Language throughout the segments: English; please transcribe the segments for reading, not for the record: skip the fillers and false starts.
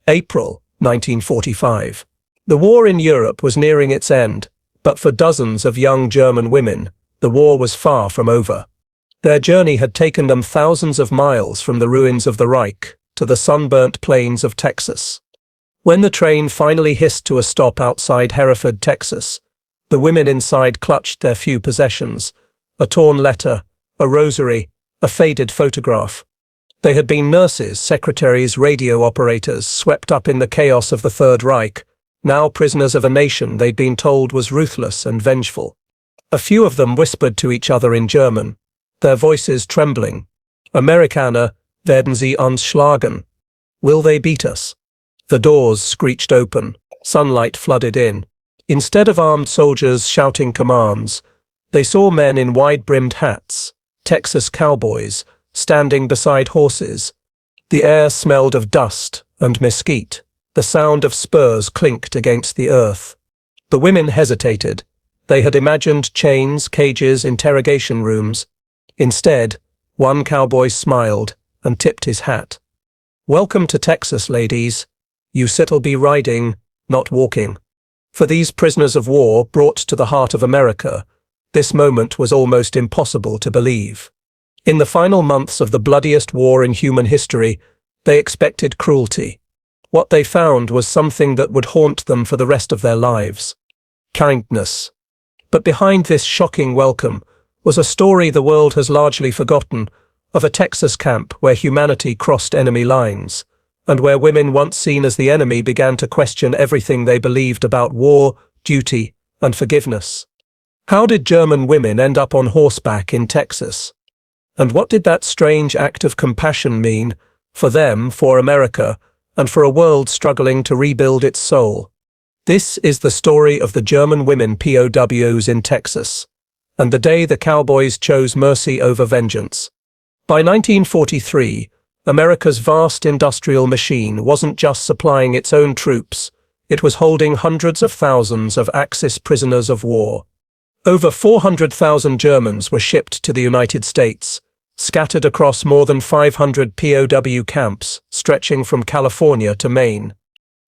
April 1945. The war in Europe was nearing its end, but for dozens of young German women, the war was far from over. Their journey had taken them thousands of miles from the ruins of the Reich to the sunburnt plains of Texas. When the train finally hissed to a stop outside Hereford, Texas, the women inside clutched their few possessions: a torn letter, a rosary, a faded photograph. They had been nurses, secretaries, radio operators, swept up in the chaos of the Third Reich, now prisoners of a nation they'd been told was ruthless and vengeful. A few of them whispered to each other in German, their voices trembling. "Amerikaner, werden sie uns schlagen? Will they beat us?" The doors screeched open, sunlight flooded in. Instead of armed soldiers shouting commands, they saw men in wide-brimmed hats, Texas cowboys, standing beside horses. The air smelled of dust and mesquite. The sound of spurs clinked against the earth. The women hesitated. They had imagined chains, cages, interrogation rooms. Instead, one cowboy smiled and tipped his hat. "Welcome to Texas, ladies. You sit'll be riding, not walking." For these prisoners of war brought to the heart of America, this moment was almost impossible to believe. In the final months of the bloodiest war in human history, they expected cruelty. What they found was something that would haunt them for the rest of their lives: kindness. But behind this shocking welcome was a story the world has largely forgotten, of a Texas camp where humanity crossed enemy lines, and where women once seen as the enemy began to question everything they believed about war, duty, and forgiveness. How did German women end up on horseback in Texas? And what did that strange act of compassion mean for them, for America, and for a world struggling to rebuild its soul? This is the story of the German women POWs in Texas, and the day the Cowboys chose mercy over vengeance. By 1943, America's vast industrial machine wasn't just supplying its own troops, it was holding hundreds of thousands of Axis prisoners of war. Over 400,000 Germans were shipped to the United States, scattered across more than 500 POW camps stretching from California to Maine.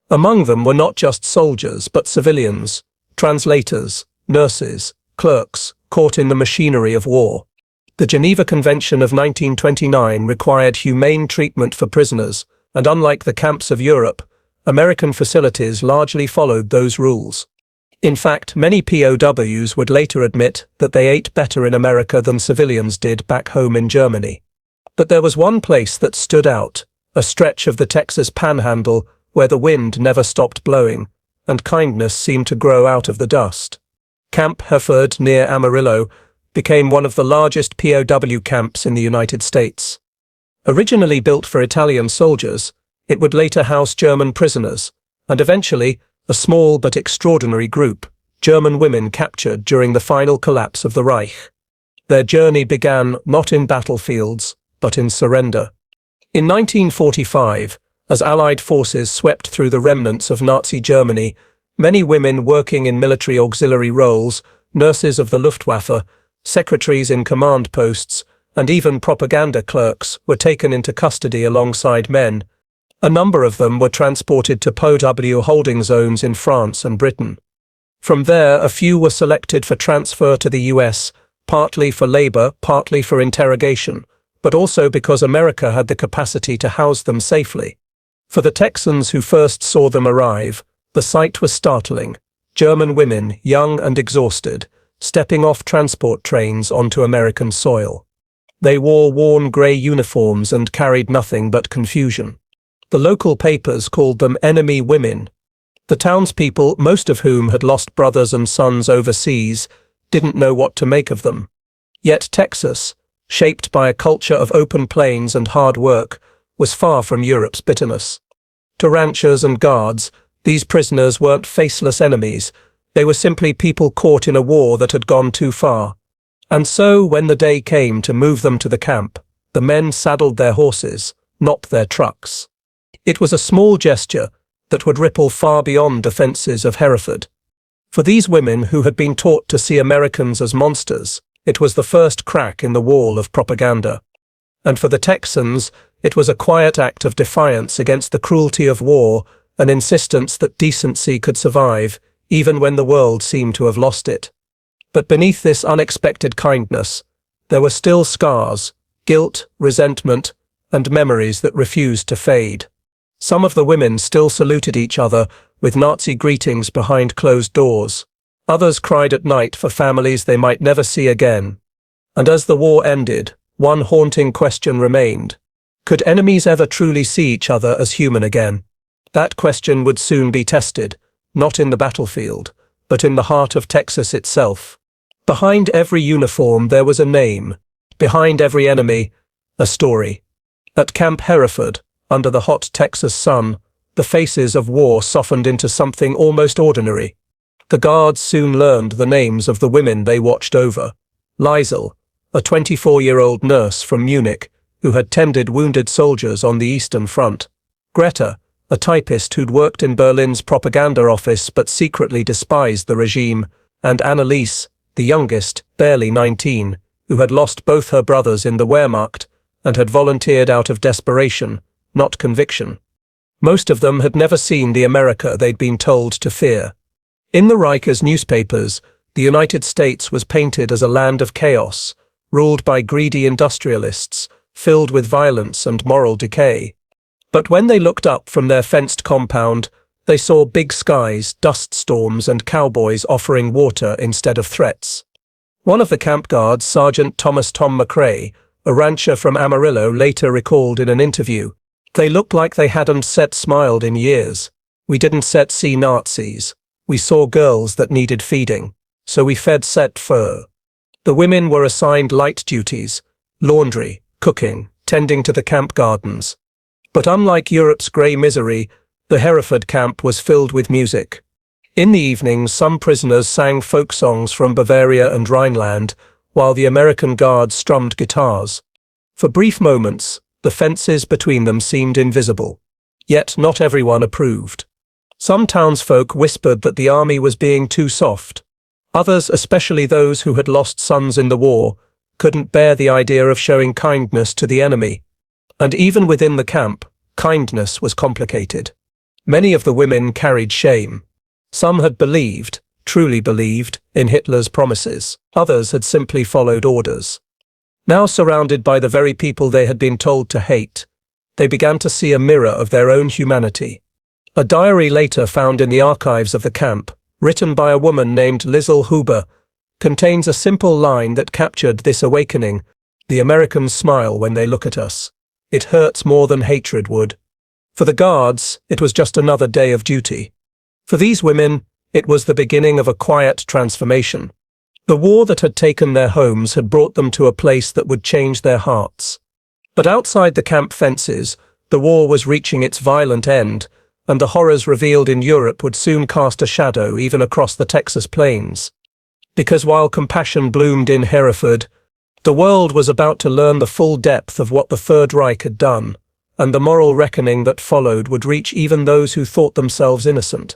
Among them were not just soldiers but civilians, translators, nurses, clerks, caught in the machinery of war. The Geneva Convention of 1929 required humane treatment for prisoners, and unlike the camps of Europe, American facilities largely followed those rules. In fact, many POWs would later admit that they ate better in America than civilians did back home in Germany. But there was one place that stood out, a stretch of the Texas Panhandle where the wind never stopped blowing, and kindness seemed to grow out of the dust. Camp Hereford near Amarillo became one of the largest POW camps in the United States. Originally built for Italian soldiers, it would later house German prisoners, and eventually a small but extraordinary group, German women captured during the final collapse of the Reich. Their journey began not in battlefields, but in surrender. In 1945, as Allied forces swept through the remnants of Nazi Germany, many women working in military auxiliary roles, nurses of the Luftwaffe, secretaries in command posts, and even propaganda clerks were taken into custody alongside men. A number of them were transported to POW holding zones in France and Britain. From there, a few were selected for transfer to the US, partly for labor, partly for interrogation, but also because America had the capacity to house them safely. For the Texans who first saw them arrive, the sight was startling: German women, young and exhausted, stepping off transport trains onto American soil. They wore worn grey uniforms and carried nothing but confusion. The local papers called them enemy women. The townspeople, most of whom had lost brothers and sons overseas, didn't know what to make of them. Yet Texas, shaped by a culture of open plains and hard work, was far from Europe's bitterness. To ranchers and guards, these prisoners weren't faceless enemies. They were simply people caught in a war that had gone too far. And so, when the day came to move them to the camp, the men saddled their horses, not their trucks. It was a small gesture that would ripple far beyond the fences of Hereford. For these women who had been taught to see Americans as monsters, it was the first crack in the wall of propaganda. And for the Texans, It was a quiet act of defiance against the cruelty of war, an insistence that decency could survive, even when the world seemed to have lost it. But beneath this unexpected kindness, there were still scars, guilt, resentment, and memories that refused to fade. Some of the women still saluted each other with Nazi greetings behind closed doors. Others cried at night for families they might never see again. And as the war ended, one haunting question remained. Could enemies ever truly see each other as human again? That question would soon be tested, not in the battlefield, but in the heart of Texas itself. Behind every uniform there was a name. Behind every enemy, a story. At Camp Hereford, under the hot Texas sun, the faces of war softened into something almost ordinary. The guards soon learned the names of the women they watched over. Liesel, a 24-year-old nurse from Munich, who had tended wounded soldiers on the Eastern Front. Greta, a typist who'd worked in Berlin's propaganda office but secretly despised the regime, and Anneliese, the youngest, barely 19, who had lost both her brothers in the Wehrmacht and had volunteered out of desperation, not conviction. Most of them had never seen the America they'd been told to fear. In the Reich's newspapers, the United States was painted as a land of chaos, ruled by greedy industrialists, filled with violence and moral decay. But when they looked up from their fenced compound, they saw big skies, dust storms, and cowboys offering water instead of threats. One of the camp guards, Sergeant Thomas Tom McRae, a rancher from Amarillo, later recalled in an interview, "They looked like they hadn't smiled in years. We didn't see Nazis. We saw girls that needed feeding, so we fed fur." The women were assigned light duties, laundry, cooking, tending to the camp gardens. But unlike Europe's grey misery, the Hereford camp was filled with music. In the evenings, some prisoners sang folk songs from Bavaria and Rhineland, while the American guards strummed guitars. For brief moments, the fences between them seemed invisible. Yet not everyone approved. Some townsfolk whispered that the army was being too soft. Others, especially those who had lost sons in the war, couldn't bear the idea of showing kindness to the enemy. And even within the camp, kindness was complicated. Many of the women carried shame. Some had believed, truly believed, in Hitler's promises. Others had simply followed orders. Now surrounded by the very people they had been told to hate, they began to see a mirror of their own humanity. A diary later found in the archives of the camp, written by a woman named Liesl Huber, contains a simple line that captured this awakening: "The Americans smile when they look at us. It hurts more than hatred would." For the guards, it was just another day of duty. For these women, it was the beginning of a quiet transformation. The war that had taken their homes had brought them to a place that would change their hearts. But outside the camp fences, the war was reaching its violent end, and the horrors revealed in Europe would soon cast a shadow even across the Texas plains. Because while compassion bloomed in Hereford, the world was about to learn the full depth of what the Third Reich had done, and the moral reckoning that followed would reach even those who thought themselves innocent.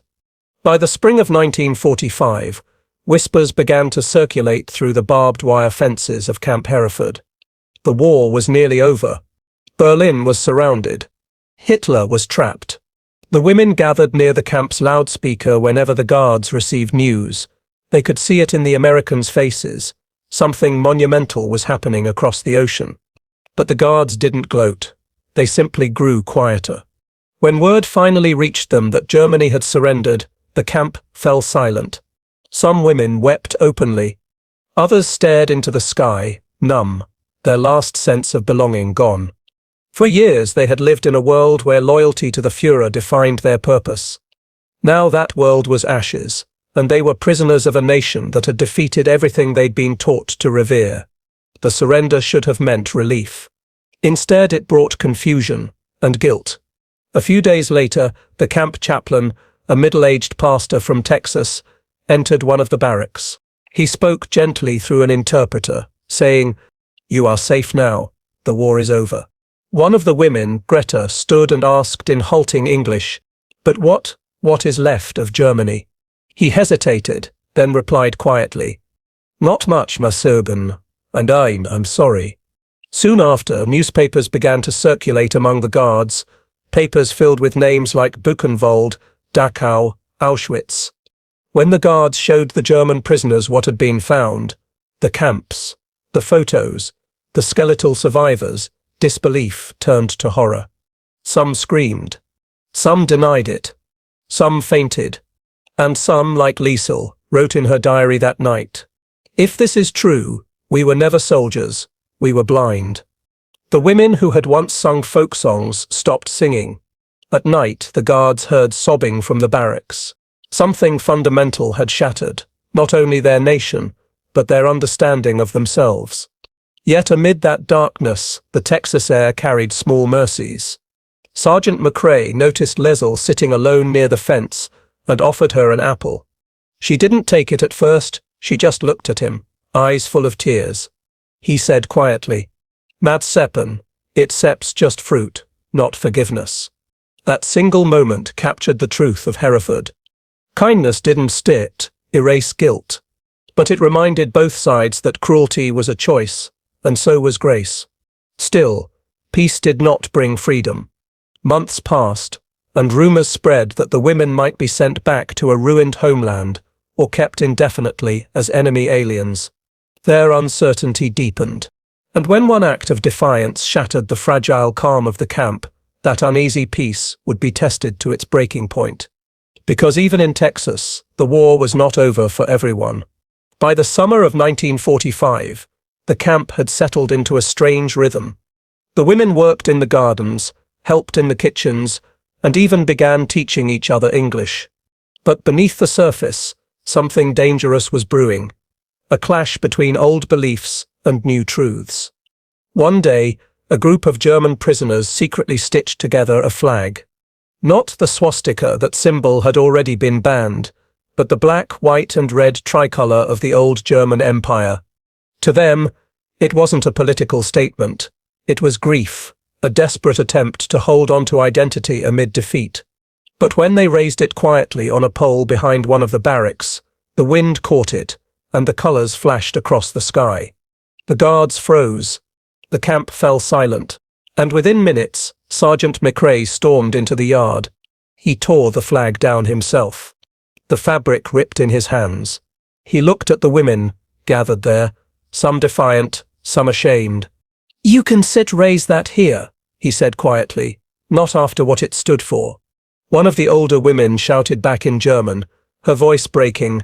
By the spring of 1945, whispers began to circulate through the barbed wire fences of Camp Hereford. The war was nearly over. Berlin was surrounded. Hitler was trapped. The women gathered near the camp's loudspeaker whenever the guards received news. They could see it in the Americans' faces. Something monumental was happening across the ocean. But the guards didn't gloat. They simply grew quieter. When word finally reached them that Germany had surrendered, the camp fell silent. Some women wept openly. Others stared into the sky, numb, their last sense of belonging gone. For years they had lived in a world where loyalty to the Führer defined their purpose. Now that world was ashes, and they were prisoners of a nation that had defeated everything they'd been taught to revere. The surrender should have meant relief. Instead, it brought confusion and guilt. A few days later, the camp chaplain, a middle-aged pastor from Texas, entered one of the barracks. He spoke gently through an interpreter, saying, "You are safe now. The war is over." One of the women, Greta, stood and asked in halting English, "But what is left of Germany?" He hesitated, then replied quietly, "Not much, ma Serben, and I'm sorry." Soon after, newspapers began to circulate among the guards, papers filled with names like Buchenwald, Dachau, Auschwitz. When the guards showed the German prisoners what had been found, the camps, the photos, the skeletal survivors, disbelief turned to horror. Some screamed. Some denied it. Some fainted. And some, like Liesel, wrote in her diary that night, "If this is true, we were never soldiers, we were blind." The women who had once sung folk songs stopped singing. At night, the guards heard sobbing from the barracks. Something fundamental had shattered, not only their nation, but their understanding of themselves. Yet amid that darkness, the Texas air carried small mercies. Sergeant McCrae noticed Liesel sitting alone near the fence and offered her an apple. She didn't take it at first, she just looked at him, eyes full of tears. He said quietly, "Mad Seppen, it seps just fruit, not forgiveness." That single moment captured the truth of Hereford. Kindness didn't erase guilt, but it reminded both sides that cruelty was a choice, and so was grace. Still, peace did not bring freedom. Months passed, and rumors spread that the women might be sent back to a ruined homeland or kept indefinitely as enemy aliens. Their uncertainty deepened, and when one act of defiance shattered the fragile calm of the camp, that uneasy peace would be tested to its breaking point. Because even in Texas, the war was not over for everyone. By the summer of 1945, the camp had settled into a strange rhythm. The women worked in the gardens, helped in the kitchens, and even began teaching each other English. But beneath the surface, something dangerous was brewing, a clash between old beliefs and new truths. One day, a group of German prisoners secretly stitched together a flag. Not the swastika, that symbol had already been banned, but the black, white and red tricolor of the old German Empire. To them, it wasn't a political statement. It was grief, a desperate attempt to hold on to identity amid defeat. But when they raised it quietly on a pole behind one of the barracks, the wind caught it, and the colors flashed across the sky. The guards froze. The camp fell silent, and within minutes, Sergeant McCrae stormed into the yard. He tore the flag down himself. The fabric ripped in his hands. He looked at the women, gathered there, some defiant, some ashamed. "You can raise that here," he said quietly, "not after what it stood for." One of the older women shouted back in German, her voice breaking,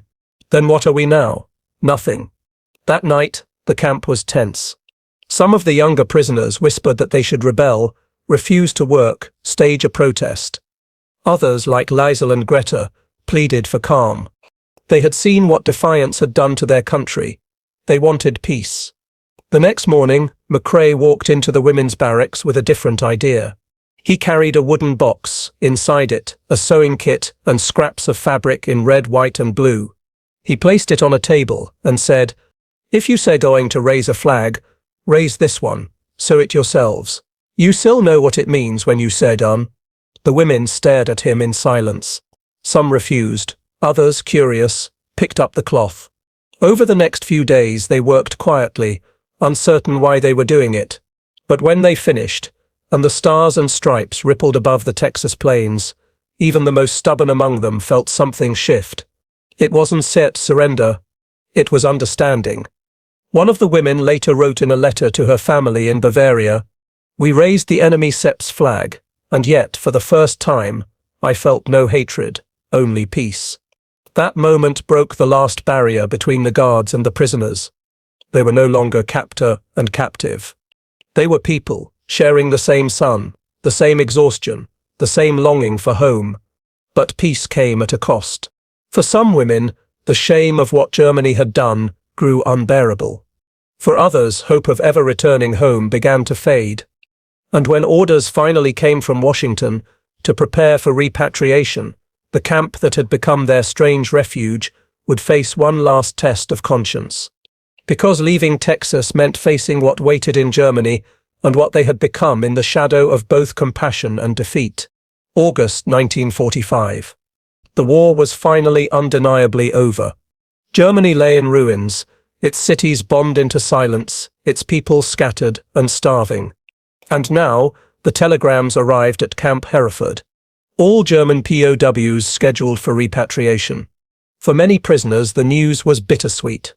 "Then what are we now? Nothing." That night, the camp was tense. Some of the younger prisoners whispered that they should rebel, refuse to work, stage a protest. Others, like Liesel and Greta, pleaded for calm. They had seen what defiance had done to their country. They wanted peace. The next morning, McCrae walked into the women's barracks with a different idea. He carried a wooden box, inside it, a sewing kit and scraps of fabric in red, white and blue. He placed it on a table and said, "If you say going to raise a flag, raise this one, sew it yourselves. You still know what it means when you say done." The women stared at him in silence. Some refused, others, curious, picked up the cloth. Over the next few days they worked quietly, uncertain why they were doing it. But when they finished, and the stars and stripes rippled above the Texas plains, even the most stubborn among them felt something shift. It wasn't surrender, it was understanding. One of the women later wrote in a letter to her family in Bavaria, "We raised the enemy Sepp's flag, and yet, for the first time, I felt no hatred, only peace." That moment broke the last barrier between the guards and the prisoners. They were no longer captor and captive. They were people, sharing the same sun, the same exhaustion, the same longing for home. But peace came at a cost. For some women, the shame of what Germany had done grew unbearable. For others, hope of ever returning home began to fade. And when orders finally came from Washington to prepare for repatriation, the camp that had become their strange refuge would face one last test of conscience. Because leaving Texas meant facing what waited in Germany and what they had become in the shadow of both compassion and defeat. August 1945. The war was finally undeniably over. Germany lay in ruins, its cities bombed into silence, its people scattered and starving. And now, the telegrams arrived at Camp Hereford. All German POWs scheduled for repatriation. For many prisoners, the news was bittersweet.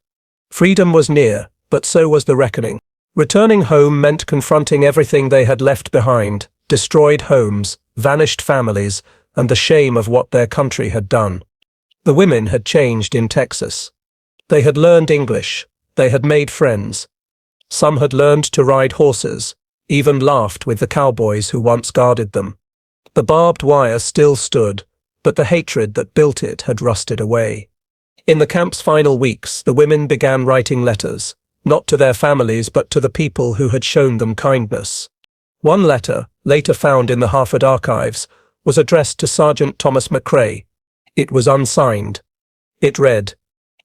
Freedom was near, but so was the reckoning. Returning home meant confronting everything they had left behind: destroyed homes, vanished families, and the shame of what their country had done. The women had changed in Texas. They had learned English. They had made friends. Some had learned to ride horses, even laughed with the cowboys who once guarded them. The barbed wire still stood, but the hatred that built it had rusted away. In the camp's final weeks, the women began writing letters, not to their families but to the people who had shown them kindness. One letter, later found in the Hereford archives, was addressed to Sergeant Thomas McCrae. It was unsigned. It read,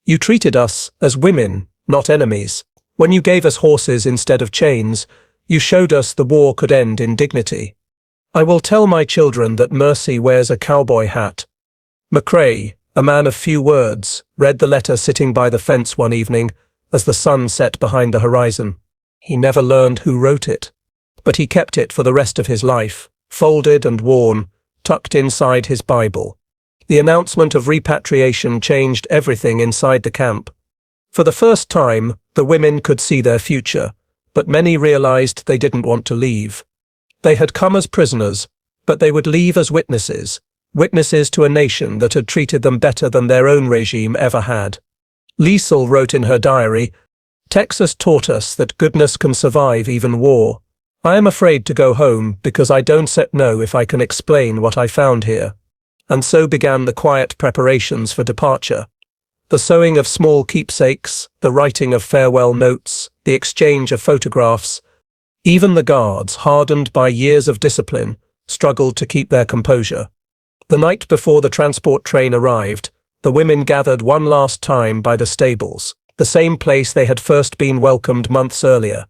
"You treated us as women, not enemies. When you gave us horses instead of chains, you showed us the war could end in dignity. I will tell my children that mercy wears a cowboy hat." McCrae, a man of few words, read the letter sitting by the fence one evening as the sun set behind the horizon. He never learned who wrote it, but he kept it for the rest of his life, folded and worn, tucked inside his Bible. The announcement of repatriation changed everything inside the camp. For the first time, the women could see their future, but many realized they didn't want to leave. They had come as prisoners, but they would leave as witnesses, witnesses to a nation that had treated them better than their own regime ever had. Liesl wrote in her diary, "Texas taught us that goodness can survive even war. I am afraid to go home because I don't know if I can explain what I found here." And so began the quiet preparations for departure. The sewing of small keepsakes, the writing of farewell notes, the exchange of photographs. Even the guards, hardened by years of discipline, struggled to keep their composure. The night before the transport train arrived, the women gathered one last time by the stables, the same place they had first been welcomed months earlier.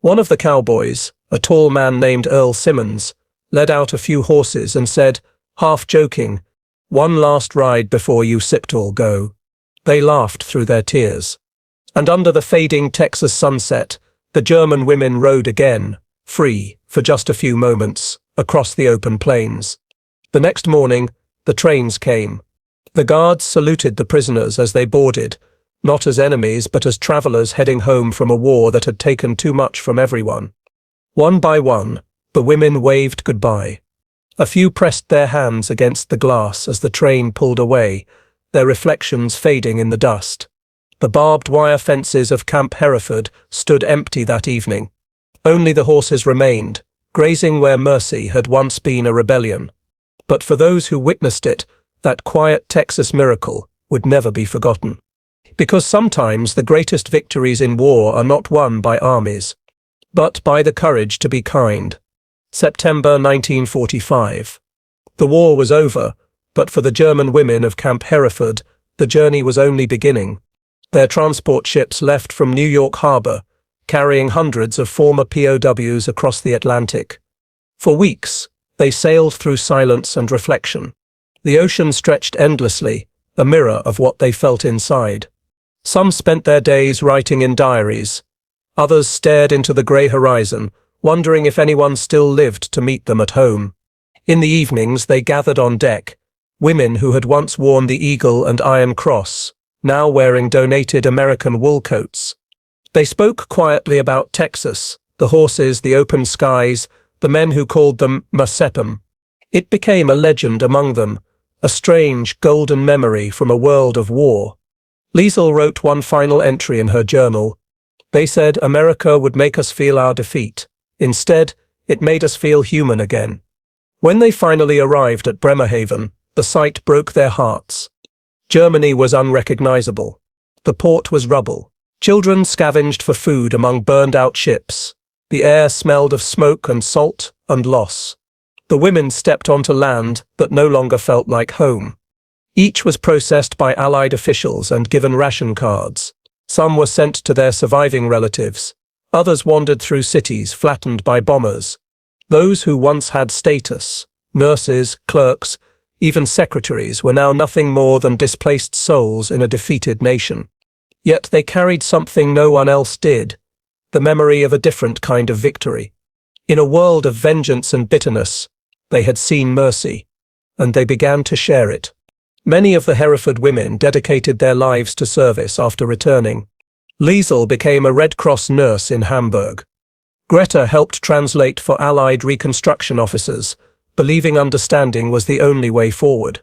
One of the cowboys, a tall man named Earl Simmons, led out a few horses and said, half joking, "One last ride before you all go." They laughed through their tears. And under the fading Texas sunset, the German women rode again, free, for just a few moments, across the open plains. The next morning, the trains came. The guards saluted the prisoners as they boarded, not as enemies but as travelers heading home from a war that had taken too much from everyone. One by one, the women waved goodbye. A few pressed their hands against the glass as the train pulled away, their reflections fading in the dust. The barbed wire fences of Camp Hereford stood empty that evening. Only the horses remained, grazing where mercy had once been a rebellion. But for those who witnessed it, that quiet Texas miracle would never be forgotten. Because sometimes the greatest victories in war are not won by armies, but by the courage to be kind. September 1945. The war was over, but for the German women of Camp Hereford, the journey was only beginning. Their transport ships left from New York Harbor, carrying hundreds of former POWs across the Atlantic. For weeks, they sailed through silence and reflection. The ocean stretched endlessly, a mirror of what they felt inside. Some spent their days writing in diaries. Others stared into the grey horizon, wondering if anyone still lived to meet them at home. In the evenings, they gathered on deck, women who had once worn the Eagle and Iron Cross, now wearing donated American wool coats. They spoke quietly about Texas, the horses, the open skies, the men who called them Mazepam. It became a legend among them, a strange, golden memory from a world of war. Liesl wrote one final entry in her journal. They said America would make us feel our defeat. Instead, it made us feel human again. When they finally arrived at Bremerhaven, the sight broke their hearts. Germany was unrecognizable. The port was rubble. Children scavenged for food among burned-out ships. The air smelled of smoke and salt and loss. The women stepped onto land that no longer felt like home. Each was processed by Allied officials and given ration cards. Some were sent to their surviving relatives. Others wandered through cities flattened by bombers. Those who once had status, nurses, clerks, even secretaries, were now nothing more than displaced souls in a defeated nation. Yet they carried something no one else did, the memory of a different kind of victory. In a world of vengeance and bitterness, they had seen mercy, and they began to share it. Many of the Hereford women dedicated their lives to service after returning. Liesel became a Red Cross nurse in Hamburg. Greta helped translate for Allied reconstruction officers, believing understanding was the only way forward.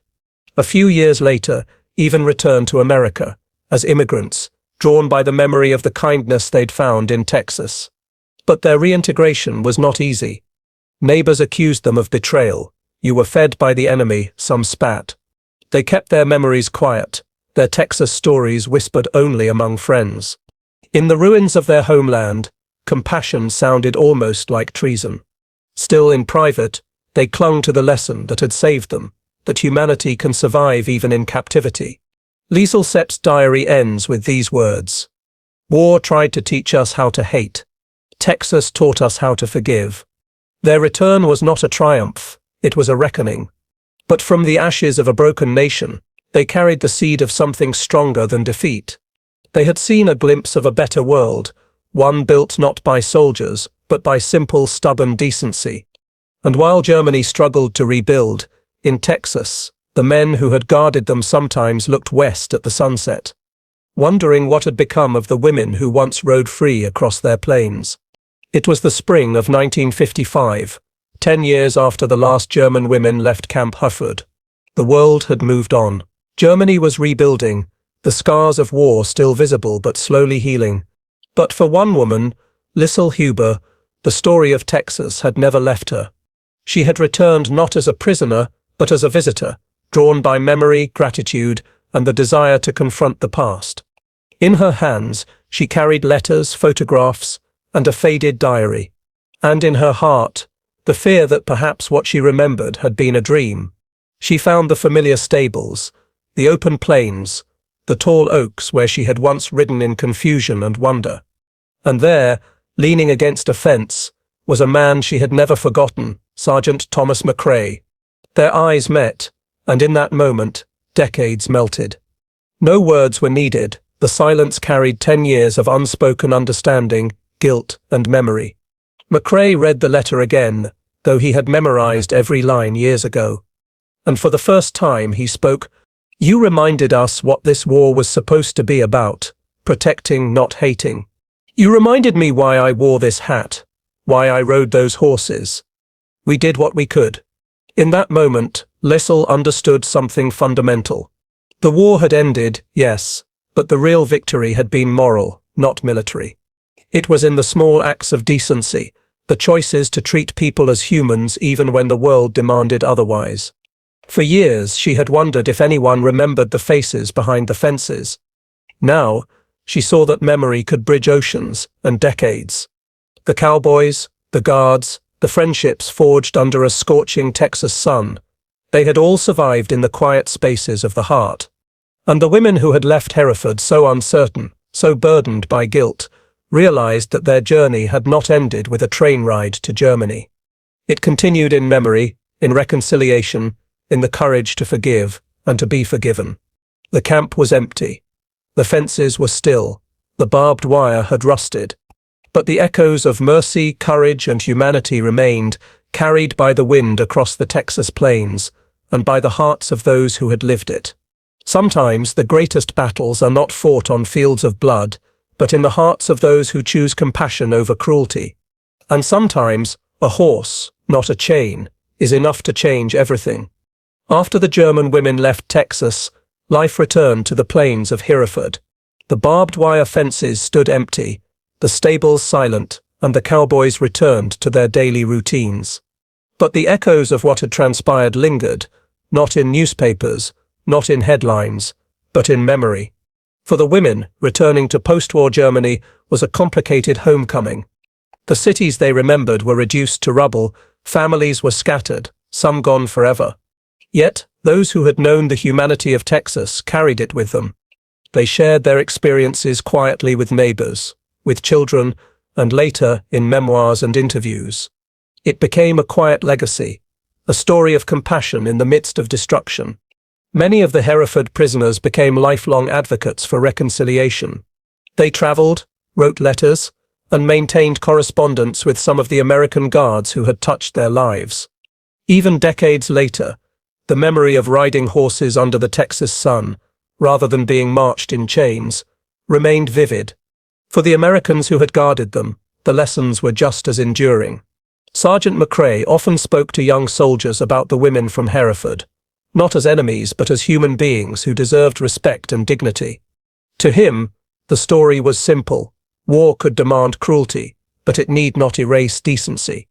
A few years later, even returned to America, as immigrants, drawn by the memory of the kindness they'd found in Texas. But their reintegration was not easy. Neighbors accused them of betrayal. You were fed by the enemy, some spat. They kept their memories quiet, their Texas stories whispered only among friends. In the ruins of their homeland, compassion sounded almost like treason. Still in private, they clung to the lesson that had saved them, that humanity can survive even in captivity. Liesel Sepp's diary ends with these words. War tried to teach us how to hate. Texas taught us how to forgive. Their return was not a triumph, it was a reckoning. But from the ashes of a broken nation, they carried the seed of something stronger than defeat. They had seen a glimpse of a better world, one built not by soldiers, but by simple, stubborn decency. And while Germany struggled to rebuild, in Texas, the men who had guarded them sometimes looked west at the sunset, wondering what had become of the women who once rode free across their plains. It was the spring of 1955, 10 years after the last German women left Camp Hereford. The world had moved on. Germany was rebuilding, the scars of war still visible but slowly healing. But for one woman, Liesel Huber, the story of Texas had never left her. She had returned not as a prisoner, but as a visitor, drawn by memory, gratitude, and the desire to confront the past. In her hands, she carried letters, photographs, and a faded diary. And in her heart, the fear that perhaps what she remembered had been a dream. She found the familiar stables, the open plains, the tall oaks where she had once ridden in confusion and wonder. And there, leaning against a fence, was a man she had never forgotten, Sergeant Thomas McCrae. Their eyes met, and in that moment, decades melted. No words were needed, the silence carried 10 years of unspoken understanding, guilt, and memory. McCrae read the letter again, though he had memorized every line years ago. And for the first time he spoke, "You reminded us what this war was supposed to be about, protecting, not hating. You reminded me why I wore this hat, why I rode those horses. We did what we could." In that moment, Liesel understood something fundamental. The war had ended, yes, but the real victory had been moral, not military. It was in the small acts of decency, the choices to treat people as humans even when the world demanded otherwise. For years, she had wondered if anyone remembered the faces behind the fences. Now, she saw that memory could bridge oceans and decades. The Cowboys, the Guards, the friendships forged under a scorching Texas sun, they had all survived in the quiet spaces of the heart. And the women who had left Hereford so uncertain, so burdened by guilt, realized that their journey had not ended with a train ride to Germany. It continued in memory, in reconciliation, in the courage to forgive and to be forgiven. The camp was empty. The fences were still. The barbed wire had rusted. But the echoes of mercy, courage, and humanity remained, carried by the wind across the Texas plains, and by the hearts of those who had lived it. Sometimes the greatest battles are not fought on fields of blood, but in the hearts of those who choose compassion over cruelty. And sometimes a horse, not a chain, is enough to change everything. After the German women left Texas, life returned to the plains of Hereford. The barbed wire fences stood empty, the stables silent, and the cowboys returned to their daily routines. But the echoes of what had transpired lingered, not in newspapers, not in headlines, but in memory. For the women, returning to post-war Germany was a complicated homecoming. The cities they remembered were reduced to rubble, families were scattered, some gone forever. Yet, those who had known the humanity of Texas carried it with them. They shared their experiences quietly with neighbors, with children, and later in memoirs and interviews. It became a quiet legacy, a story of compassion in the midst of destruction. Many of the Hereford prisoners became lifelong advocates for reconciliation. They traveled, wrote letters, and maintained correspondence with some of the American guards who had touched their lives. Even decades later, the memory of riding horses under the Texas sun, rather than being marched in chains, remained vivid. For the Americans who had guarded them, the lessons were just as enduring. Sergeant McCrae often spoke to young soldiers about the women from Hereford, not as enemies but as human beings who deserved respect and dignity. To him, the story was simple. War could demand cruelty, but it need not erase decency.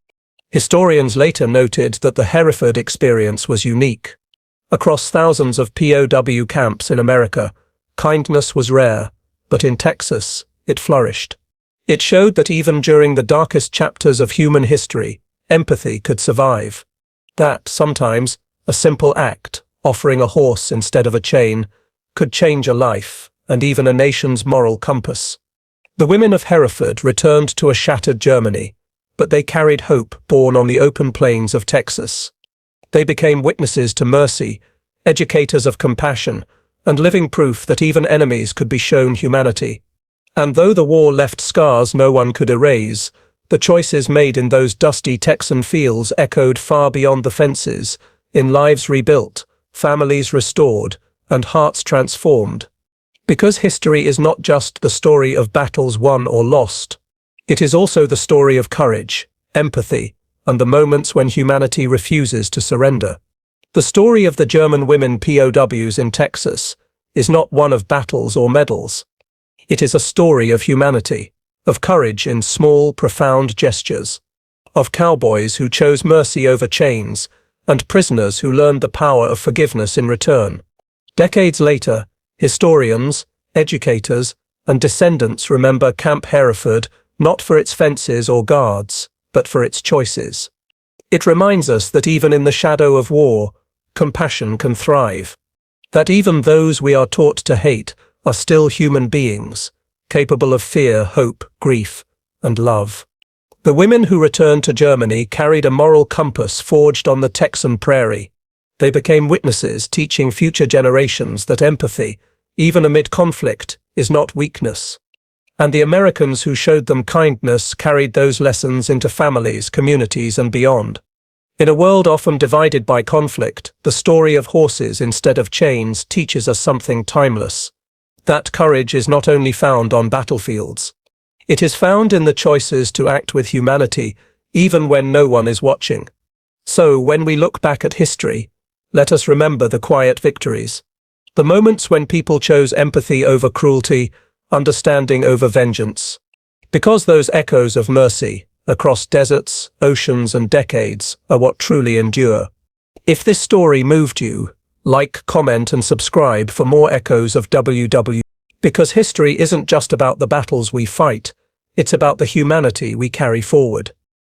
Historians later noted that the Hereford experience was unique. Across thousands of POW camps in America, kindness was rare, but in Texas, it flourished. It showed that even during the darkest chapters of human history, empathy could survive. That, sometimes, a simple act, offering a horse instead of a chain, could change a life, and even a nation's moral compass. The women of Hereford returned to a shattered Germany, but they carried hope born on the open plains of Texas. They became witnesses to mercy, educators of compassion, and living proof that even enemies could be shown humanity. And though the war left scars no one could erase, the choices made in those dusty Texan fields echoed far beyond the fences, in lives rebuilt, families restored, and hearts transformed. Because history is not just the story of battles won or lost, it is also the story of courage, empathy, and the moments when humanity refuses to surrender. The story of the German women POWs in Texas is not one of battles or medals. It is a story of humanity, of courage in small, profound gestures, of cowboys who chose mercy over chains, and prisoners who learned the power of forgiveness in return. Decades later, historians, educators, and descendants remember Camp Hereford not for its fences or guards, but for its choices. It reminds us that even in the shadow of war, compassion can thrive. That even those we are taught to hate are still human beings, capable of fear, hope, grief, and love. The women who returned to Germany carried a moral compass forged on the Texan prairie. They became witnesses, teaching future generations that empathy, even amid conflict, is not weakness. And the Americans who showed them kindness carried those lessons into families, communities, and beyond. In a world often divided by conflict, the story of horses instead of chains teaches us something timeless. That courage is not only found on battlefields. It is found in the choices to act with humanity, even when no one is watching. So, when we look back at history, let us remember the quiet victories. The moments when people chose empathy over cruelty, understanding over vengeance. Because those echoes of mercy, across deserts, oceans, and decades, are what truly endure. If this story moved you, like, comment, and subscribe for more echoes of WWII. Because history isn't just about the battles we fight, it's about the humanity we carry forward.